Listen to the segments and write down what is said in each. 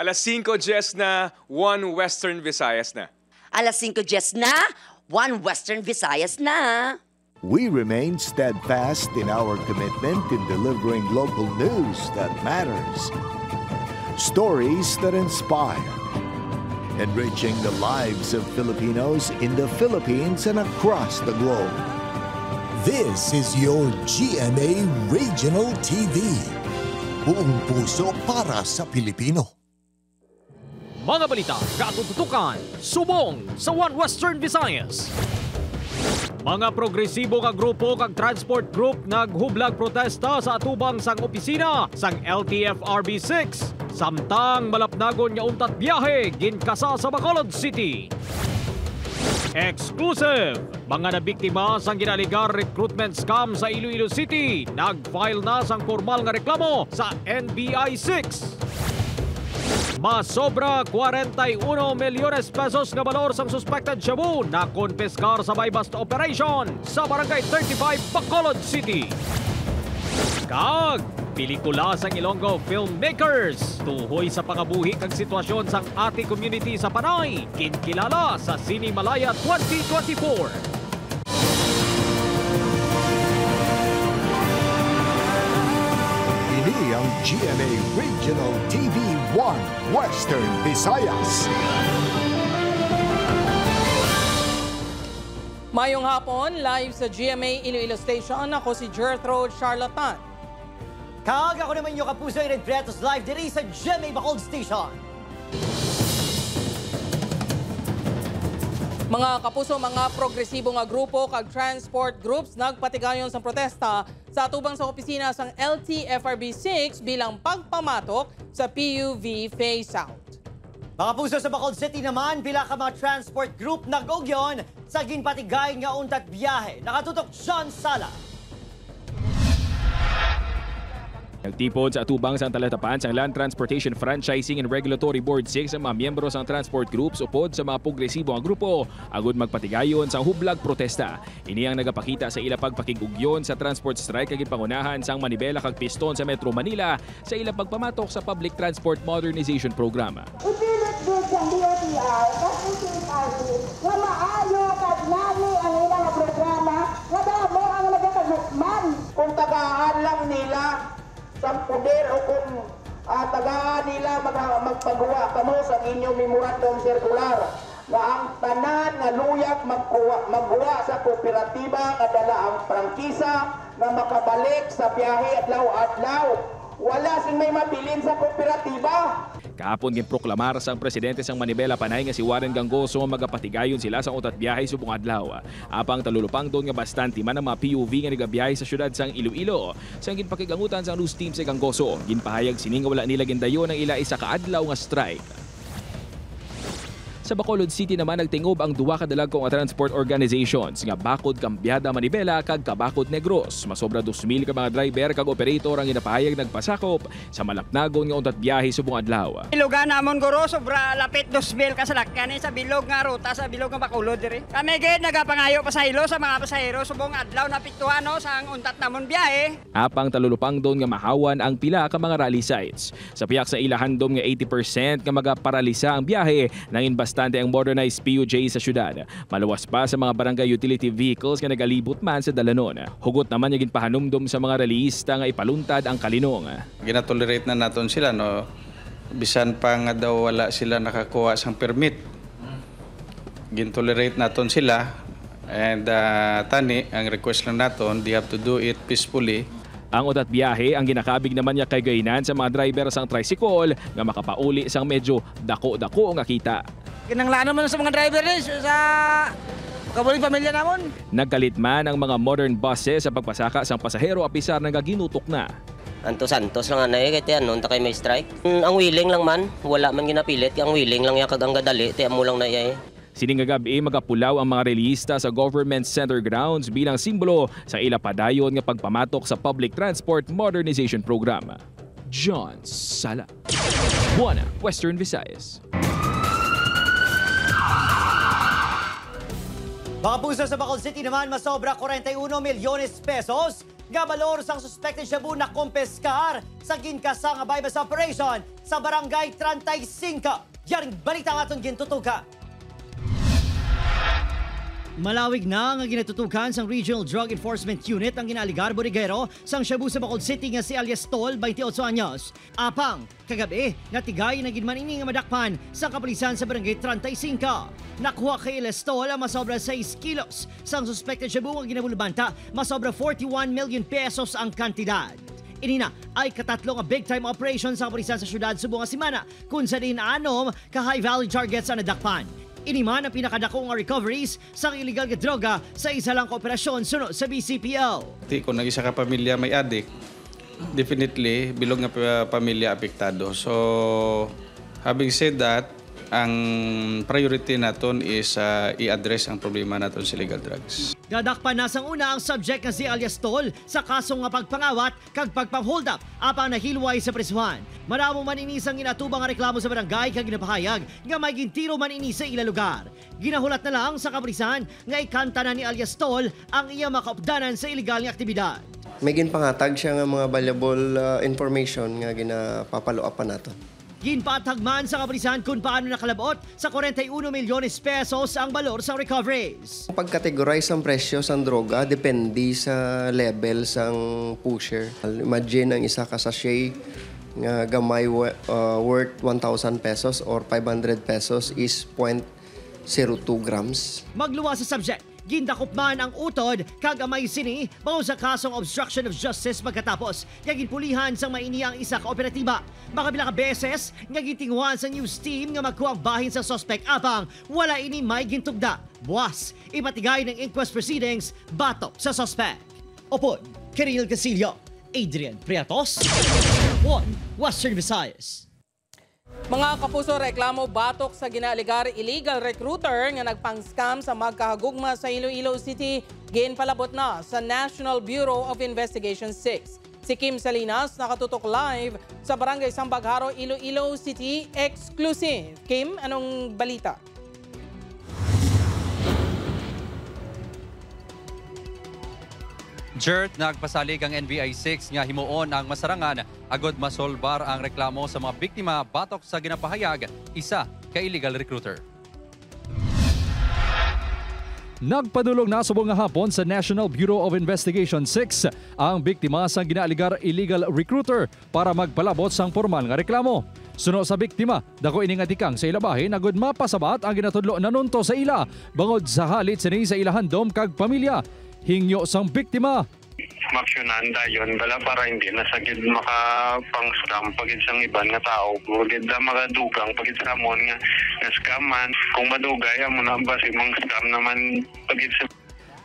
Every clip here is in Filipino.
Alas 5 Jess na, 1 Western Visayas na. Alas 5 Jess na, 1 Western Visayas na. We remain steadfast in our commitment in delivering local news that matters. Stories that inspire. Enriching the lives of Filipinos in the Philippines and across the globe. This is your GMA Regional TV. Buong puso para sa Pilipino. Mga balita, katututukan, subong sa One Western Visayas. Mga progresibo nga grupo kag transport group naghublag protesta sa atubang sang opisina sang LTFRB6 samtang malapnagon nga untat biyahe ginkasa sa Bacolod City. Exclusive! Mga nabiktima sang ginaligar recruitment scam sa Iloilo City nag-file na sang formal nga reklamo sa NBI 6. Masobra 41 milyones pesos na balor sang suspected shabu na konpiskar sa buy-bust operation sa Barangay 35, Bacolod City. Kag pelikula sang Ilonggo filmmakers tuhoy sa pangabuhi kag sitwasyon sang ati community sa Panay kinkilala sa Sinimalaya 2024. Ini ang GMA Regional TV 1 Western Visayas. Mayong hapon, live sa GMA Iloilo Station. Ako si Gertrude Charlatan. Kag ako naman yung kapuso yung Retos Live diri sa GMA Bacolod Station. Mga kapuso, mga progresibo nga grupo kag transport groups nagpatigayon sa protesta sa atubang sa opisina sang LTFRB6 bilang pagpamatok sa PUV phase-out. Mga puso sa Bacolod City naman, pila ka mga transport group nag-ugyon sa ginpatigay nga untat biyahe. Nakatutok John Sala. Nagtipod sa atubang sa talatapan sa Land Transportation Franchising and Regulatory Board 6 ang mga miyembro sa transport groups upod sa mga progresibo ang grupo agud magpatigayon sa hublag protesta. Ini ang nagapakita sa ila pagpakigugyon sa transport strike kag pangunahan sang manibela kag piston sa Metro Manila sa ila pagpamatok sa Public Transport Modernization Program. Ipilit din sa DOTR kasi CRT nga maayo kag nani ang ilang programa nga damo ang nagkakagukman. Kung tagaan lang nila sa poder o kung tagaan nila magpagawa kamo sa inyong memorandum circular nga ang tanan nga luyag maggawa sa kooperatiba nga dala ang prangkisa na makabalik sa biyahe adlaw-adlaw. Wala sing may mabilin sa kooperatiba. Kahapon ginproklamar sang presidente sang Manibela Panay nga si Warren Gangoso magapatigayon sila sa utat biyahe subong adlaw. Apang talulupang doon nga bastante man ang mga PUV nga nagabiyahe sa syudad sang Iloilo. Sang ginpakigangutan sang news team sa Gangoso, ginpahayag sini nga wala nila gindayon ang ila isa ka adlaw nga strike. Sa Bacolod City naman nagtingob ang duwa ka dalagko nga transport organizations nga Bakod Kambyada Manibela kag Kabakod Negros. Masobra 2,000 ka mga driver kag operator ang ginapahayag nagpasakop sa malapnagon nga untat biyahe subong adlaw. Bilogan namon guro sobra lapit 2,000 ka salakyan sa bilog nga ruta sa bilog nga Bacolod diri. Kami gid nagapangayo pasahero sa mga pasahero subong adlaw na piktuhan no sang untat namon biyahe. Apang talulupang doon nga mahawan ang pila ka mga rally sites. Sa piyak sa ilahandom nga 80% nga magaparalisa ang biyahe nangin bastante ang modernized PUJ sa syudad. Maluwas pa sa mga barangay utility vehicles nga nagalibot man sa dalanon. Hugot naman yung ginpahanumdom sa mga rallyista nga ipaluntad ang kalinong. Ginatolerate na naton sila no. Bisan pa nga daw wala sila nakakuha sang permit. Gintolerate naton sila and tani ang request lang naton they have to do it peacefully. Ang utat biyahe ang ginakabig naman niya kay gainan sa mga driver sang tricycle nga makapauli sang medyo dako-dako nga kita. Kinanglaan naman sa mga driver rin sa kabuling pamilya namon. Nagkalit man ang mga modern buses sa pagpasaka sang pasahero apisar nga ginutok na. Antos-antos lang anay kay ano ta kay may strike. Ang willing lang man, wala man ginapilit, ang willing lang ya kag ang gadali, ti amo lang na yay. Sining nga gabi magapulaw ang mga relihista sa government center grounds bilang simbolo sa ila padayon nga pagpamatok sa Public Transport Modernization Program. John Sala, Buana, Western Visayas. Mga puso sa Bacolod City naman, masobra 41 milyones pesos nga balor sang suspected shabu na kumpeskar sa ginkasa nga bypass operation sa Barangay 35. Yaring balita nga itong gintutuka. Malawig na nga ginatutukan sang Regional Drug Enforcement Unit ang ginaligar borigero sang shabu sa Bacolod City nga si alias Tol, 28 anyos. Apang, kagabi, natigay na ginmanini nga madakpan sa kapulisan sa Barangay 35. Nakuha kay alias Tol ang masobra 6 kilos. Sang suspected shabu nga ginabulubanta, masobra 41 million pesos ang kantidad. Inina ay katatlo nga big-time operation sa kapulisan sa syudad Subo nga simana kung sa din anom ka high-value targets ang nadakpan. Iniman ang pinakadakong recoveries sa illegal nga droga sa isa lang kooperasyon sunod sa BCPO. Kung nag-isa ka pamilya may adik, definitely bilog nga pamilya apektado. So, having said that, ang priority naton is i-address ang problema naton sa illegal drugs. Dadakpan na sang una ang subject nga si alias Tol sa kaso nga pagpangawat kag pagpang-hold up apang nahilway sa prisuhan. Maramo man ini sang ginatubang nga reklamo sa barangay kag ginapahayag nga may gintiro man ini sa ila lugar. Ginahulat na lang sa kapulisan nga ikanta na ni alias Tol ang iya makaupdanan sa illegal nga aktibidad. May ginpangatag siya nga mga valuable information nga ginapapalo-upan nato. Ginpatagman sa kapulisan kung paano nakalabot sa 41 milyones pesos ang balor sa recoveries. Pag-categorize ang presyo sa droga depende sa level sang pusher. Imagine ang isa ka sachet nga gamay worth 1,000 pesos or 500 pesos is 0.02 grams. Magluwa sa subject. Gindakop man ang utod kag amay sini mao sa kasong obstruction of justice pagkatapos nga ginpulihan sang maini ang isa ka operatiba. Makabila ka beses nga gitinguhan sa news team nga magkuang bahin sa suspect apang wala ini may gintugda. Buwas, ipatigay ng inquest proceedings batok sa suspect. Opod, Kiril Casillo, Adrian Priatos, One Western Visayas. Mga kapuso, reklamo batok sa ginaligar illegal recruiter nga nagpang-scam sa magkahagugma sa Iloilo City, ginpalabot na sa National Bureau of Investigation 6. Si Kim Salinas nakatutok live sa Barangay Sambagharo, Iloilo City, exclusive. Kim, anong balita? Jert, nagpasalig ang NBI 6 nga himuon ang masarangan agod masolbar ang reklamo sa mga biktima batok sa ginapahayag isa ka illegal recruiter. Nagpadulong na subong nga hapon sa National Bureau of Investigation 6 ang biktima sa ginaaligar illegal recruiter para magpalabot sang formal nga reklamo. Suno sa biktima, dako ini nga tikang sa ilabahin agud mapasabat ang ginatudlo nanunto sa ila bangod sa halit sini sa ilahandom kag pamilya. Hingyo sang biktima. Maksyonan dayon bala para hindi na sagid makapang-scam pagid sang iban nga tao. Pagid na magadugang pagid sa amon nga scamman. Kung madugay amo na ba si mang scam naman pagid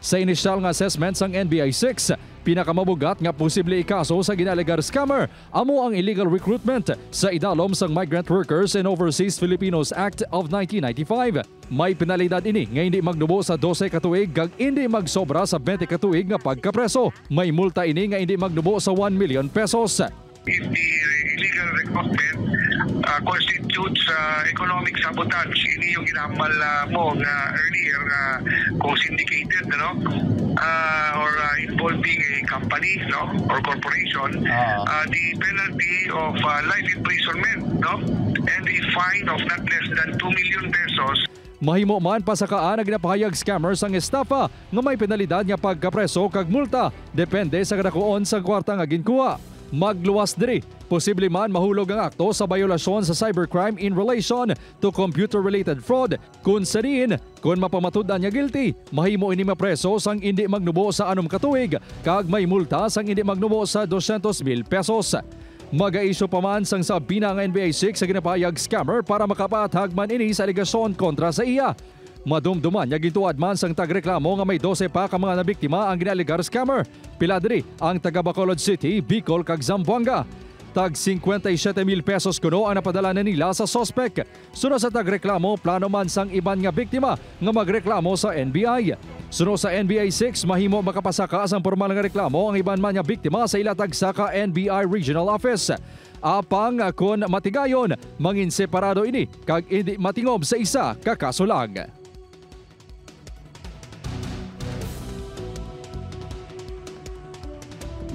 sa initial nga assessment sang NBI 6, pinakamabugat nga posible ikaso sa ginaligar scammer amo ang illegal recruitment sa idalom sang Migrant Workers and Overseas Filipinos Act of 1995. May penalidad ini nga hindi magnubo sa 12 ka tuig kag hindi magsobra sa 20 ka tuig nga pagkapreso. May multa ini nga hindi magnubo sa 1 million pesos. If the illegal recruitment constitutes economic sabotage, ini yung ginambal mo nga earlier kung syndicated or involving a company or corporation, the penalty of life imprisonment and the fine of not less than 2 million pesos. Mahimo man pasakaan ang ginapahayag scammers ang estafa nga may penalidad nga pagkapreso kag multa depende sa kadakuon sa kwarta nga ginkuha. Magluwas diri, posible man mahulog ang akto sa bayolasyon sa cybercrime in relation to computer-related fraud. Kung sa diin, kung mapamatudan niya guilty, mahimo ini mapreso sang hindi magnubo sa 6 ka tuig kag may multa sang hindi magnubo sa 200,000 pesos. Mag-aisyo pa man sang sabina ng NBI 6 sa ginapahayag scammer para makapatag man ini sa aligasyon kontra sa iya. Madumduman niya gintuad man sang tagreklamo nga may 12 pa ka mga nabiktima ang ginaligar scammer. Pila diri ang taga Bacolod City, Bicol kag Zamboanga. Tag 57,000 pesos kuno ang napadala na nila sa suspect. Sunod sa tagreklamo, plano man sang iban nga biktima nga magreklamo sa NBI. Sunod sa NBI 6, mahimo makapasaka sang formal nga reklamo ang iban man nga biktima sa ilatag sa NBI Regional Office. Apang kon matigayon, mangin separado ini kag hindi matingob sa isa ka kaso lang.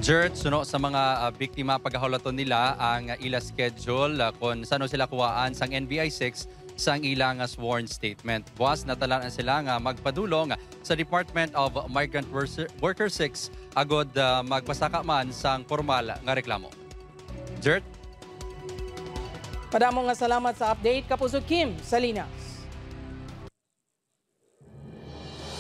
Jert, suno sa mga biktima paghahulaton nila ang ila schedule kung saan sila kuwaan sang NBI 6 sang ilang sworn statement. Buwas natalaan sila nga magpadulong sa Department of Migrant Worker 6 agod magpasaka man sang formal nga reklamo. Jert? Padamo nga salamat sa update, Kapuso Kim Salinas.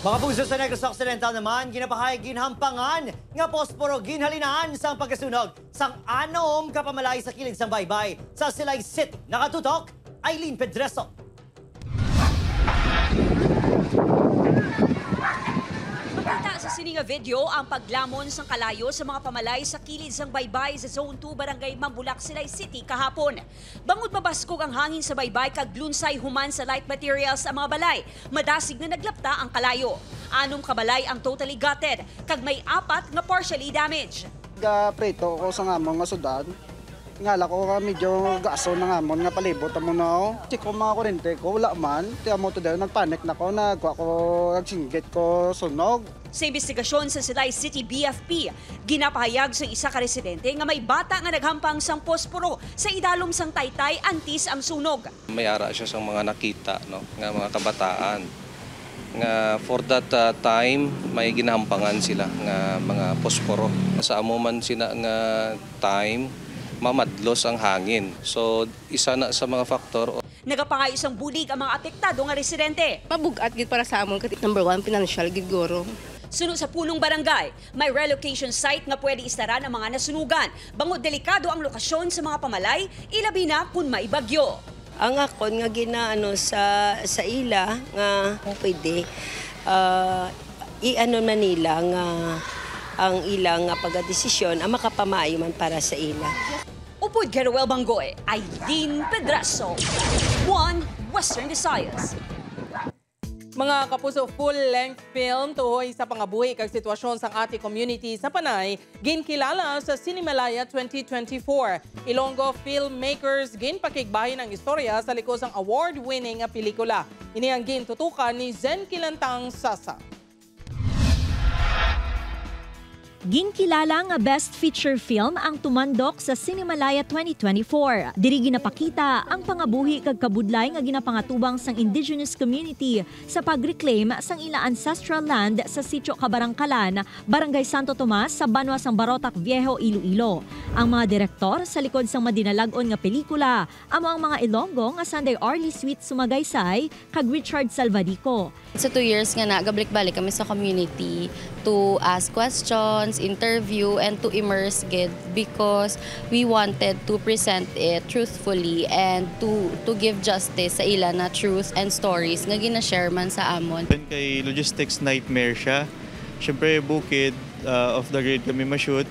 Mga puso sa Negros Occidental naman, ginapahayag ginhampangan nga posporo ginhalinaan sang pagkasunog sang anom kapamalay sa kilid sang baybay. Sa Silay City, nakatutok, Aileen Pedreso. Makita sa sininga video ang paglamon sang kalayo sa mga pamalay sa kilid sang baybay sa Zone 2 Barangay Mambulak, Silay City kahapon. Bangod mabaskog ang hangin sa baybay kag lunsay human sa light materials ang mga balay. Madasig na naglapta ang kalayo. 6 kabalay ang totally gutted kag may 4 nga partially damaged. Preto ko sa ngamon nga sudan. Ngala ko medyo gaso na ngamon nga palibot mo na ako. Check ko mga kurente ko, wala man. Tiyan mo to dahil nagpanik na ko, nagwa ko, nagsinggit ko sunog. Sa investigasyon sa Silay City BFP, ginapahayag sa isa ka residente nga may bata nga naghampang sang posporo sa idalom sang Taytay antis ang sunog. May ara siya sa mga nakita, no, nga mga kabataan. Nga for that time may ginahampangan sila nga mga posporo. Sa amuman sila nga time mamadlos ang hangin. So, isa na sa mga faktor. Nagapangayo isang bulig ang mga apektado nga residente. Mabugat gid para sa amon kasi number 1 financial gid guro. Sunod sa punong barangay, may relocation site nga pwede istaran ang mga nasunugan. Bangod delikado ang lokasyon sa mga pamalay, ilabi na kung may bagyo. Ang akon nga ginaano sa ila nga pwede iano na nila nga ang ilang pagdesisyon ang makapamayo man para sa ila. Upod Geruel Bangoy, Aileen Pedraso, 1 Western Visayas. Mga kapuso, full-length film tuhoy sa pangabuhi kag sitwasyon sa ating community sa Panay, ginkilala sa Cinemalaya 2024. Ilonggo filmmakers ginpakigbahin ang istorya sa likod ng award-winning pelikula. Ini ang gintutukan ni Zen Kilantang Sasa. Ginkilala nga Best Feature Film ang tumandok sa Cinemalaya 2024. Diri ginapakita ang pangabuhi kag kabudlay nga ginapangatubang sang indigenous community sa pag-reclaim sang ila ancestral land sa Sitio Kabarangkalan, Barangay Santo Tomas sa Banwa sang Barotac Viejo, Iloilo. Ang mga direktor sa likod sang madinalagon nga pelikula amo ang mga Ilonggo nga Sunday Arlie Sweet Sumagaysay kag Richard Salvadico. Sa 2 years nga nagabalik-balik kami sa community to ask questions, interview, and to immerse gid because we wanted to present it truthfully and to give justice sa ila na truth and stories nga gina-share man sa amon. Kay logistics nightmare siya. Siyempre bukid off the grid kami ma-shoot.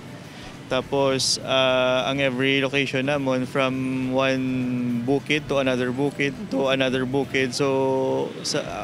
Tapos ang every location namon from one bukid to another bukid to another bukid. So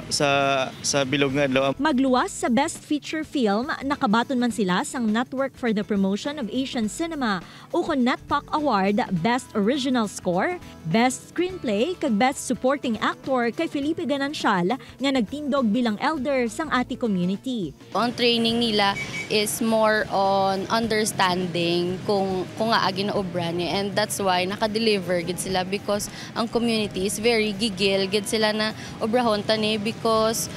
sa bilog nga adlaw. Magluwas sa Best Feature Film, nakabaton man sila sang Network for the Promotion of Asian Cinema ukon NETPAC Award Best Original Score, Best Screenplay kag Best Supporting Actor kay Felipe Ganancial nga nagtindog bilang elder sang ati community. Ang training nila is more on understanding kung nga agi na obra niya, and that's why naka-deliver gid sila because ang community is very gigil gid sila na obrahon tani because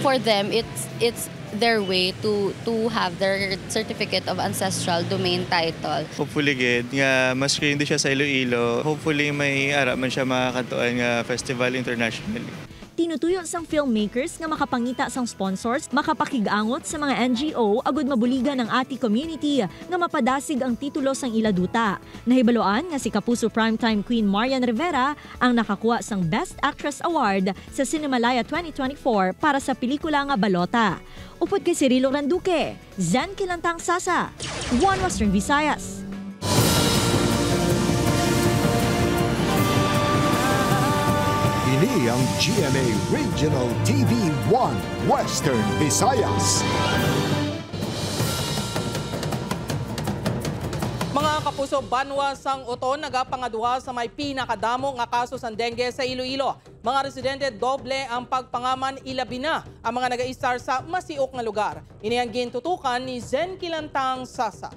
for them it's their way to have their certificate of ancestral domain title. Hopefully gid nga mas-screen di siya sa Iloilo. Hopefully may ara man siya makakantuan nga festival internationally. Tinutuyo sang filmmakers nga makapangita sang sponsors, makapakigangot sa mga NGO agud mabuligan ang ati community nga mapadasig ang titulo sang iladuta. Nahibaloan nga si Kapuso Primetime Queen Marian Rivera ang nakakuha sang Best Actress Award sa Cinemalaya 2024 para sa pelikula nga Balota. Upod kay Cirilo Randuque, Zen Kilantang Sasa, 1 Western Visayas. Ini ang GMA Regional TV 1 Western Visayas. Mga Mga kapuso, banwa sang uton nagapangaduha sa may pinakadamo nga kaso sa dengue sa Iloilo. Mga residente doble ang pagpangaman, ilabi na ang mga naga-istar sa masiok nga lugar. Iniyang gintutukan ni Zen Kilantang Sasa.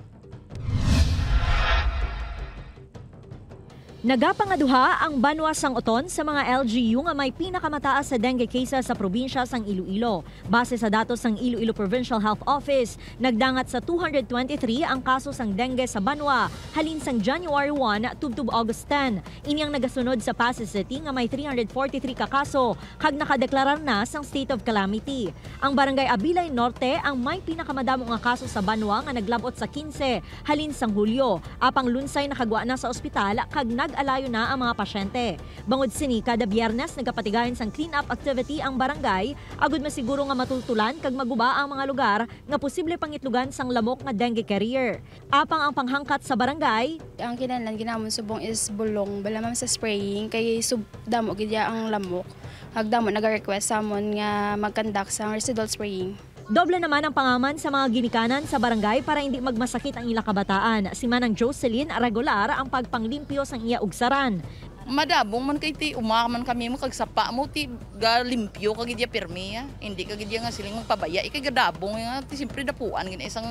Nagapangaduha ang banwa sang uton sa mga LGU nga may pinakamataas sa dengue cases sa probinsya sang Iloilo. Base sa datos sang Iloilo Provincial Health Office, nagdangat sa 223 ang kaso sang dengue sa banwa halin sang January 1 tubtub August 10. Inyang nagasunod sa Pasay City nga may 343 ka kaso kag nakadeklarar na sang state of calamity. Ang barangay Abilay Norte ang may pinakamadamo nga kaso sa banwa nga naglabot sa 15 halin sang Hulyo. Apang lunsay nakagwa na sa ospital kag alayo na ang mga pasyente. Bangod sini, kada Biyernes nagapatigayon sang clean-up activity ang barangay, agud masiguro nga matultulan kag maguba ang mga lugar nga posible pangitlugan sang lamok nga dengue carrier. Apang ang panghangkat sa barangay, ang kinahanglan ginamon subong is bulong, balamam sa spraying kay damo gidya ang lamok. Hagdamo naga-request samon nga mag-conduct sang residual spraying. Doble naman ang pangaman sa mga ginikanan sa barangay para hindi magmasakit ang ila kabataan. Si Manang Jocelyn regular ang pagpanglimpyo sang iya ugsaran. Madabong man kay ti umaman kami mo kag sapa mo ti galimpyo kag idya pirmi hindi kag idya nga siling magpabaya ikay gadabong nga ti simpre dapuan gini isang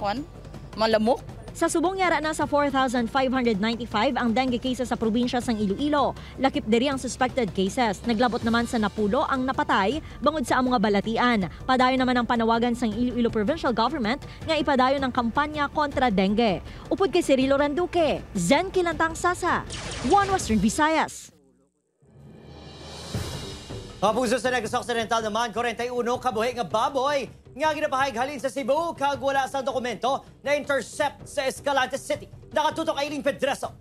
kwan malamok. Sa subong yara na sa 4,595 ang dengue cases sa probinsya sang Iloilo. Lakip diri ang suspected cases. Naglabot naman sa Napulo ang napatay bangod sa among balatian. Padayon naman ang panawagan sang Iloilo Provincial Government nga ipadayon ang kampanya kontra dengue. Upod kay Cirilo Randuque, Zen Kilantang Sasa, One Western Visayas. Kapuso sa Negros Occidental naman, 41 kabuhi nga baboy nga ginapahayag halin sa Cebu kag wala sa dokumento na intercept sa Escalante City. Nakatutok Aileen Pedreso.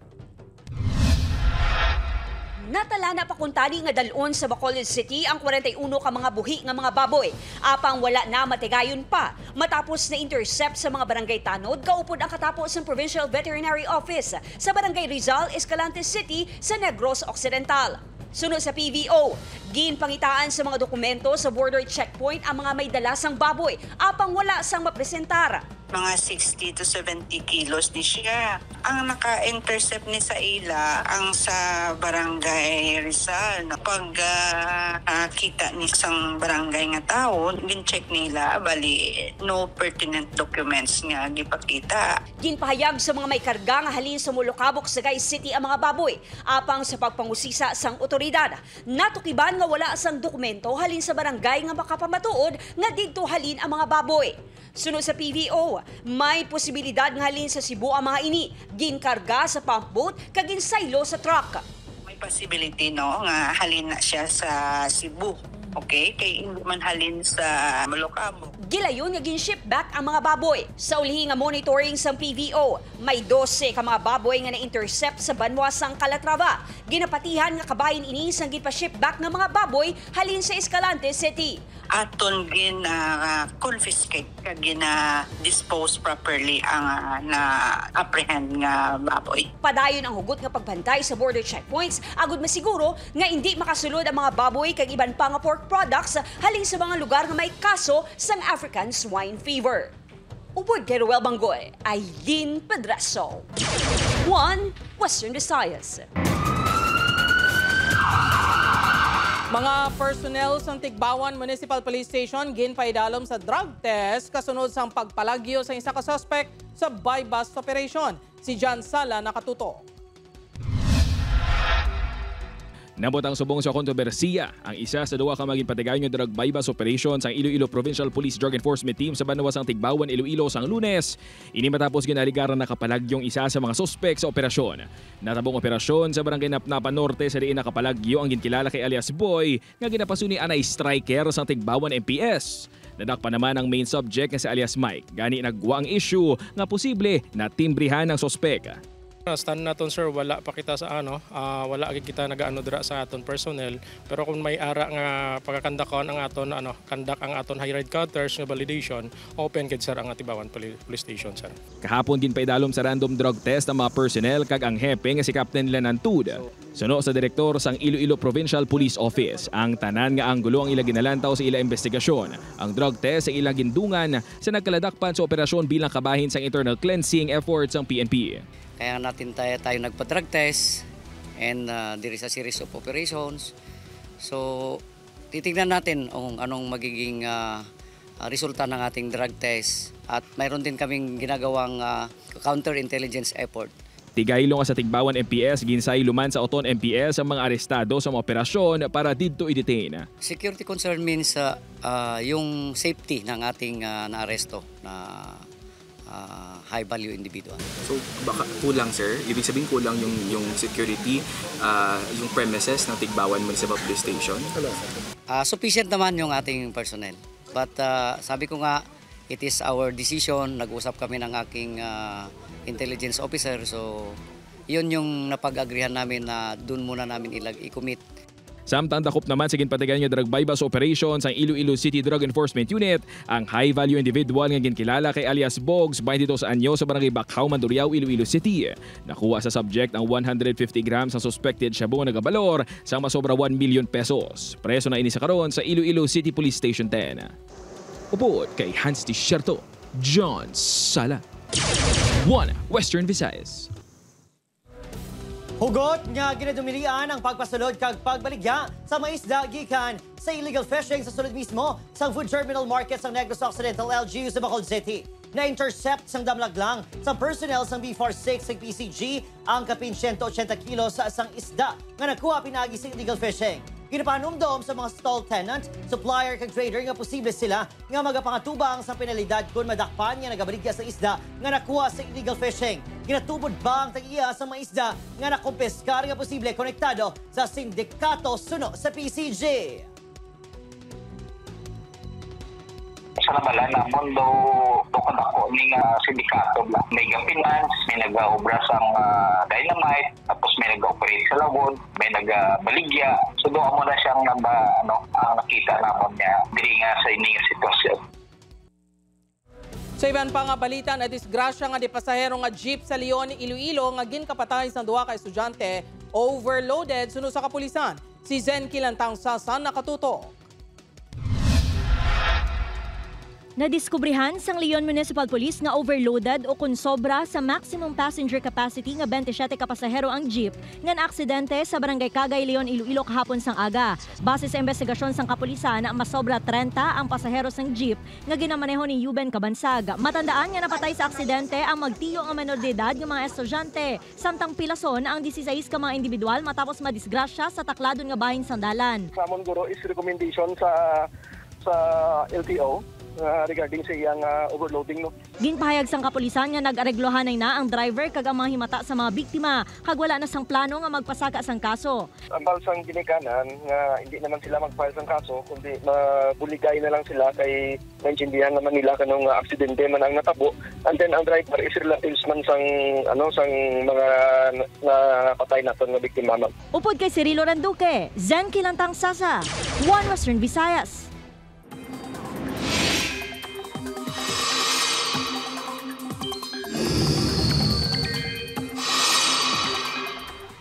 Natala na pakuntani nga dalon sa Bacolod City ang 41 ka mga buhi nga mga baboy. Apang wala na matigayon pa matapos na intercept sa mga barangay tanod kaupod ang katapos ng Provincial Veterinary Office sa Barangay Rizal, Escalante City sa Negros Occidental. Sunod sa PVO, ginpangitaan sa mga dokumento sa border checkpoint ang mga may dalasang baboy apang wala sang mapresentar. Mga 60 to 70 kilos ni siya. Ang naka-intercept ni sa ila ang sa barangay Rizal. Pag kita ni isang barangay nga tao, gin-check nila, bali no pertinent documents nga gipakita. Ginpahayag sa mga may karga nga halin sa Mulocabok, Sagay City ang mga baboy. Apang sa pagpangusisa sang otoridad, natukiban nga wala sang dokumento halin sa barangay nga makapamatuod nga didto halin ang mga baboy. Sunod sa PVO, may posibilidad nga halin sa Cebu ang mga ini, ginkarga sa pump boat kag ginsaylo sa truck. May possibility no nga halin na siya sa Cebu. Okay, kay hindi man halin sa Mulocabok. Gilayon nga gin-ship back ang mga baboy. Sa ulihi nga monitoring sa PVO, may 12 ka mga baboy nga na-intercept sa banwa sang Calatrava. Ginapatihan nga kabahin ini sang ginpa-ship back nga mga baboy halin sa Escalante City. Aton confiscate kag dispose properly ang na-apprehend nga baboy. Padayon ang hugot nga pagbantay sa border checkpoints agud masiguro nga hindi makasulod ang mga baboy kag iban pa nga pork products halin sa mga lugar nga may kaso sang African swine fever. Upod kay Ruel Bangoy, Aileen Pedreso, One Western Visayas. Mga personnel sa Tigbawan Municipal Police Station ginpaidalom sa drug test kasunod sa pagpalagyo sa isa ka suspect sa buy-bust operation. Si John Sala nakatuto. Nabot ang subong sa kontrobersiya ang isa sa duwa ka maging patigayon nga drug buy-bust operation sa Iloilo Provincial Police Drug Enforcement Team sa banwa sang Tigbawan, Iloilo sang Lunes. Ini matapos ginaligaran na kapalagyong isa sa mga suspect sa operasyon. Natabong operasyon sa Barangay Napnapan Norte sa diin nakapalagyo ang ginkilala kay alias Boy nga ginapasuni anay striker sang Tigbawan MPS. Nadakpa naman ang main subject nga si alias Mike. Gani nagwa ang issue nga posible na timbrihan ng suspect. Stand naton sir, wala pa kita sa wala agad kita nagaano dira sa aton personnel, pero kung may ara nga pagkakandakon ang aton kandak ang aton high ride cutters nga validation, open gid sir ang Atibawan Police Station sir. Kahapon din paidalom sa random drug test ang mga personnel kag ang hepe nga si Captain Lenantud. Suno sa direktor sang Iloilo Provincial Police Office, ang tanan nga ang gulo ang ila ginalantaw sa ila investigasyon. Ang drug test sa ilang gindungan sa nagkaladakpan sa operasyon bilang kabahin sa internal cleansing efforts ng PNP. Kaya natin tayo nagpa-drug test and there is a series of operations. So titignan natin kung anong magiging resulta ng ating drug test at mayroon din kaming ginagawang counter-intelligence effort. Tigaylo nga sa Tigbawan MPS, ginsay luman sa Oton MPS ang mga arestado sa mga operasyon para didto i-detain. Security concern means yung safety ng ating naaresto na high-value individual. So baka kulang, sir? Ibig sabihin kulang yung security, yung premises ng Tigbawan Municipal Police Station? Sufficient naman yung ating personnel. But sabi ko nga, it is our decision. Nag-usap kami ng aking intelligence officer. So yun yung napag-agrihan namin na dun muna namin i-commit. Samtang dakop naman sa ginpatigan nga drug bypass operations ang Iloilo City Drug Enforcement Unit, ang high-value individual nga ginkilala kay alias Bogs, 22 anyo sa barangay Bacau, Mandurriao, Iloilo City. Nakuha sa subject ang 150 grams ng suspected shabu nga nagabalor sa masobra 1 million pesos. Preso na ini sa karon sa Iloilo City Police Station 10. Upod kay Hans Tisherto, John Sala. 1 Western Visayas. Hugot nga ginadumilian ang pagpasulod kag pagbaligya sa mga isda gikan sa illegal fishing sa sulod mismo sa Food Terminal Market sa Negros Occidental LGU sa Bacolod City. Na-intercept sang damlaglang sa personnel sang B46 sa PCG ang kapin 180 kilos sa isang isda nga nakuha pinagi sa illegal fishing. Ginapanumdom sa mga stall tenant, supplier kag trader nga posible sila nga magapangatubang sa penalidad kung madakpan nga nagabaligya sa isda nga nakuha sa illegal fishing. Ginatubod ba ang tag-iya sa mga isda nga nakumpiskar nga posible konektado sa sindikato suno sa PCG? Sa namalan namon do kan ako ning sindikato bla may finance, may nag-obra sang dynamite, tapos may nag-operate sa lawon, may nag-baligya. So do mo na siyang ang nakita namon niya diri nga sa ining sitwasyon. Sa iban pa nga balita na disgrasya nga di pasahero nga jeep sa Leon, Iloilo nga ginkapatay sa duha ka estudyante overloaded suno sa kapulisan. Si Zen Kilantang Sasan nakatutok. Nadiskubrihan sang Leon Municipal Police nga overloaded o kung sobra sa maximum passenger capacity nga 27 ka pasahero ang jeep nga naaksidente sa Barangay Cagay, Leon, Iloilo kahapon sang aga. Base sa investigasyon sang kapulisan, masobra 30 ang pasahero sang jeep nga ginamaneho ni Yuben Cabansag. Matandaan nga napatay sa aksidente ang magtiyo nga menor de edad nga mga estudyante. Samtang pilason ang 16 ka mga individual matapos madisgrasya sa takladon nga bahin sandalan. Samon guro is recommendation sa LTO regarding sa iyang overloading. No? Ginpahayag sang kapulisan nga nag-areglohanay na ang driver kag ang mga himata sa mga biktima kag wala na sang plano nga magpasaka sang kaso. Ang balsang ginikanan nga hindi naman sila mag-file sang kaso kundi mabuligay na lang sila kay naintindihan naman nila kanong aksidente man ang natabo, and then ang driver is relatives man sang mga napatay naton nga biktima. Upod kay Cirilo Randuque, Zen Kilantang Sasa, 1 Western Visayas.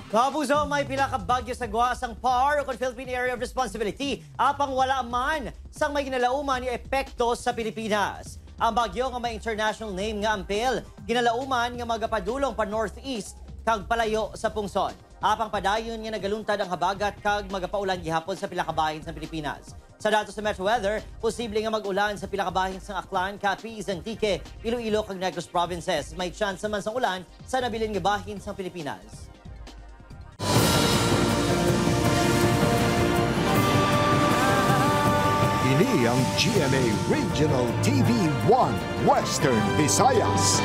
Kapuso, may pila ka bagyo sa guwasang PAR o Philippine Area of Responsibility apang wala man sang may ginalauman ni epekto sa Pilipinas. Ang bagyo nga may international name nga Ampel, ginalauman nga magapadulong pa northeast kag palayo sa pungson. Apang padayon nga nagaluntad ang habagat kag magapaulan gihapon sa pila ka bahin sa Pilipinas. Sa datos sa Metro Weather, posible nga mag-ulan sa pila ka bahin sa Aklan, Capiz, Antique, Iloilo kag Negros provinces. May chance naman sa ulan sa nabilin nga bahin sa Pilipinas. Ini ang GMA Regional TV 1 Western Visayas.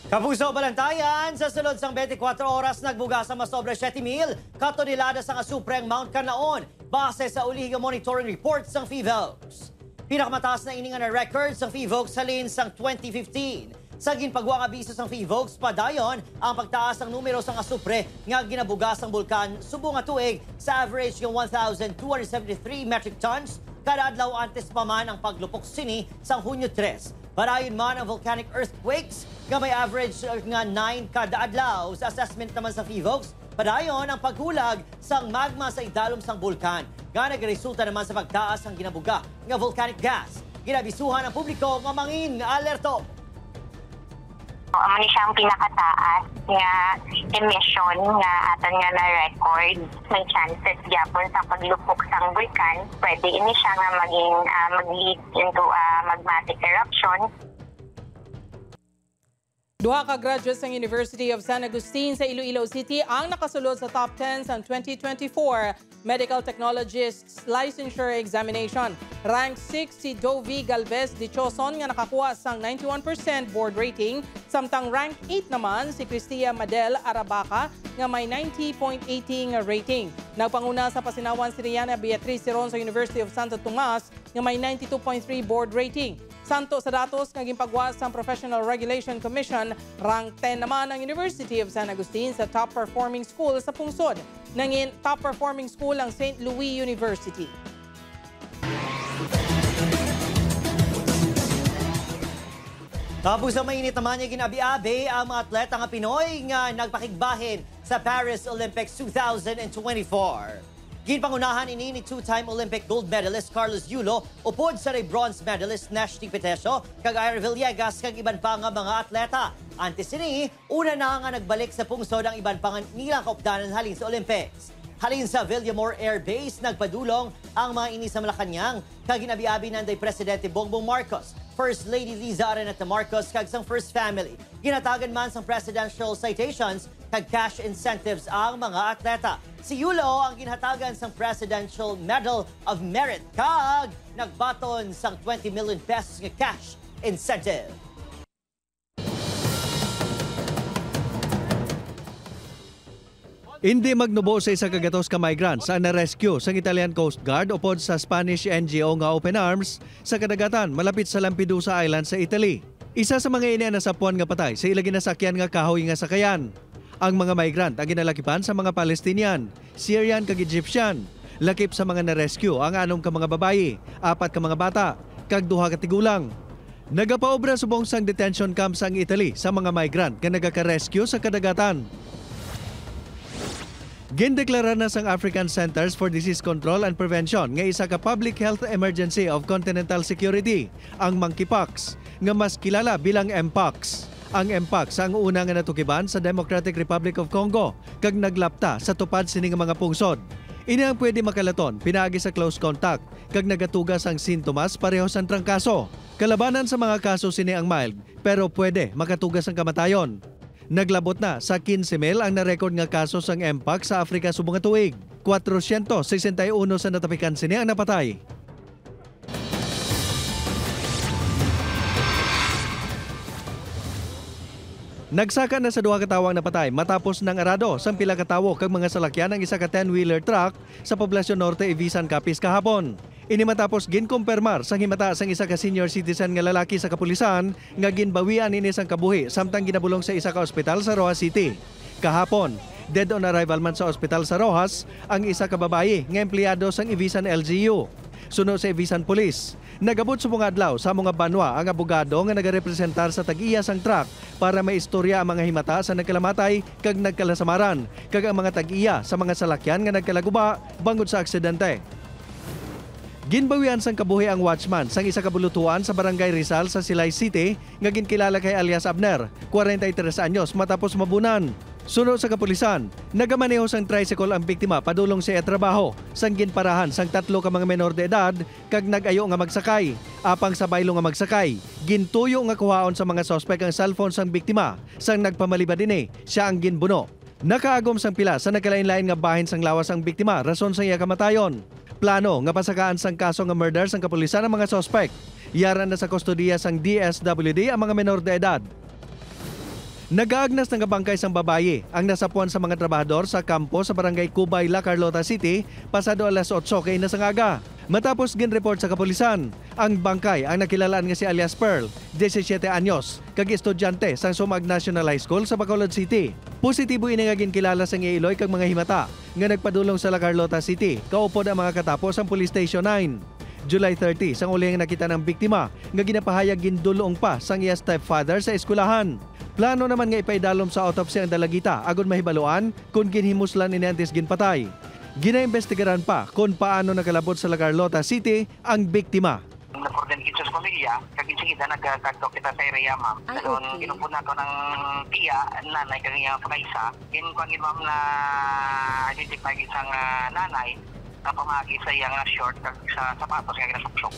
Kapuso, balantayan! Sa sunod sang 24 oras, nagbuga sa masobra 7,000 katonelada sang asupre ang Mount Canlaon base sa ulihing monitoring report sang PHIVOLCS. Pinakamataas na iningan na record sang PHIVOLCS halin sang 2015. Sa ginpagwang abiso sang PHIVOLCS, padayon ang pagtaas ng numero sang asupre nga ginabugas ang bulkan subong nga tuig sa average ng 1,273 metric tons kada adlaw antes pa man ang paglupok sini sang Hunyo 3. Padayon man ang volcanic earthquakes nga may average nga 9 kada adlaw. Sa assessment naman sa PHIVOLCS, padayon ang paghulag sang magma sa idalom sang bulkan. Nga nagresulta naman sa pagtaas ang ginabuga nga volcanic gas. Ginabisuhan ang publiko nga mangin nga alerto. Amo ni siyang pinakataas nga emission nga aton nga na-record. May chances gyapon sa paglupok sang bulkan. Pwede ini siya nga maging mag-lead into magmatic eruption. Duha ka graduates ng University of San Agustin sa Iloilo City ang nakasulod sa top 10 sa 2024 Medical Technologists Licensure Examination. Rank 6 si Dovi Galvez Dichoson nga nakakuha sang 91% board rating, samtang rank 8 naman si Cristia Madel Arabaca nga may 90.18 rating. Nagpanguna sa pasinawan si Rihanna Beatriz Ceron sa University of Santo Tomas nga may 92.3 board rating. Santo sa datos nga gimpagwas sa Professional Regulation Commission, rank 10 naman ang University of San Agustin sa top performing school sa pungsod. Nangin top performing school ang St. Louis University. Tapos sa mainit naman niya ginabi-abi ang mga atleta nga Pinoy nga nagpakigbahin sa Paris Olympics 2024. Ginpangunahan ini ni two-time Olympic gold medalist Carlos Yulo upod sa bronze medalist Nashti Petesio, kag Ira Villegas kag iban pa nga mga atleta. Antes ini, una na nga nagbalik sa pungsod ang iban pa nga nilang kaupdanan halin sa Olympics. Halin sa Villamor Air Base, nagpadulong ang mga ini sa Malacanang kag ginabi-abi nanday Presidente Bongbong Marcos, First Lady Liza Araneta Marcos kag sang First Family. Ginatagan man sang presidential citations kag cash incentives ang mga atleta. Si Yulo ang ginhatagan sang Presidential Medal of Merit kag nagbaton sang 20 million pesos nga cash incentive. Hindi magnubo sa isa kagatos ka migrants ang na-rescue sa Italian Coast Guard upod sa Spanish NGO nga Open Arms sa kadagatan malapit sa Lampedusa Island sa Italy. Isa sa mga ini na sapuan nga patay sa ilagi nasakyan nga kahoy nga sakayan. Ang mga migrant ang ginalakipan sa mga Palestinian, Syrian kag Egyptian. Lakip sa mga na-rescue ang 6 ka mga babayi, 4 ka mga bata, kag 2 ka tigulang. Nagapaobra subong sang detention camp sang Italy sa mga migrant nga nagaka-rescue sa kadagatan. Gindeklara na sang African Centers for Disease Control and Prevention nga isa ka public health emergency of continental security, ang monkeypox, nga mas kilala bilang Mpox. Ang Mpox ang una nga natukiban sa Democratic Republic of Congo kag naglapta sa tupad sini nga mga pungsod. Ini ang pwede makalaton pinaagi sa close contact kag nagatugas ang sintomas pareho sa trangkaso. Kalabanan sa mga kaso sini ang mild pero pwede makatugas ang kamatayon. Naglabot na sa 15,000 ang na-record nga kaso sang Mpox sa Afrika subong nga tuig. 461 sa natapikan sini ang napatay. Nagsaka na sa 2 katawang napatay matapos ng arado sang pila ka tawo kag mga salakyan ang isa ka 10-wheeler truck sa Poblacion Norte, Ibisan, Capiz kahapon. Ini matapos ginkumpirmar sang himata sang isa ka senior citizen nga lalaki sa kapulisan nga ginbawian ini sang kabuhi samtang ginabulong sa isa ka ospital sa Rojas City. Kahapon, dead on arrival man sa ospital sa Rojas ang isa ka babayi nga empleyado sang Ibisan LGU. Suno sa Ibisan Police, nagabot subong adlaw sa mga banwa ang abogado nga nagarepresentar sa tag-iya sang truck para maistorya ang mga himata sa nagkalamatay kag nagkalasamaran kag ang mga tag-iya sa mga salakyan nga nagkalaguba bangod sa aksidente. Ginbawian sang kabuhi ang watchman sang isa ka bulutuan sa Barangay Rizal sa Silay City nga ginkilala kay alias Abner, 43 anyos matapos mabunan. Sunod sa kapulisan, nagamaneho sang tricycle ang biktima padulong sa trabaho sang ginparahan sang 3 ka mga menor de edad kag nag-ayo nga magsakay. Apang sa baylo nga magsakay, gintuyo nga kuhaon sa mga sospek ang cellphone sang biktima sang nagpamalibad dinhi siya ang ginbuno. Nakaagom sang pila sa nagkalain-lain nga bahin sang lawas ang biktima rason sa iya kamatayon. Plano nga pasakaan sang kaso nga murder sang kapulisan ang mga sospek. Yaran na sa kustodiya sang DSWD ang mga menor de edad. Nag-aagnas ng bangkay sang babayi ang nasapuan sa mga trabahador sa kampo sa Barangay Cubay, La Carlota City pasado alas 8 kay nasangaga. Matapos ginreport sa kapulisan, ang bangkay ang nakilalaan nga si alias Pearl, 17 anyos, kag estudyante sang Sumag National High School sa Bacolod City. Positibo ini nga ginkilala sa Iloy kag mga himata nga nagpadulong sa La Carlota City, kaupod ang mga katapos ang Police Station 9. July 30 sang uli nga nakita ng biktima nga ginapahayag gindulong pa sang iya stepfather sa eskwelahan. Plano naman nga ipaidalom sa autopsy ang dalagita agon mahibaluan kung ginhimuslan ni Nantes ginpatay. Ginaimbestigaran pa kung paano nakalabot sa Lagarlota City ang biktima. Nakorden kita sa pamilya, kagin-sigida nagkagdo kita sa area, ma'am. Dalon, ginupod na to ng tiya, nanay, kaging pakaisa. Ginupod ma'am na identify isang nanay na pamagi sa iyang short sa sapatos nga ginasuksok.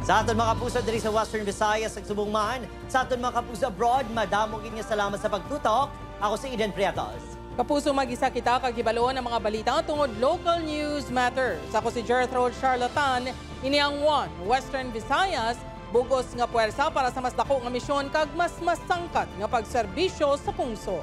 Sa aton mga kapuso diri sa Western Visayas ug subong man, sa aton mga kapuso abroad, madamo gid nga salamat sa pagtutok. Ako si Eden Prietos. Kapuso mag-isa kita kagibaloon ang mga balita tungod local news matters. Ako si Jethro Charlatan, ini ang One Western Visayas, bugos nga puwersa para sa mas dako nga misyon kag mas sangkat nga pagserbisyo sa pungso.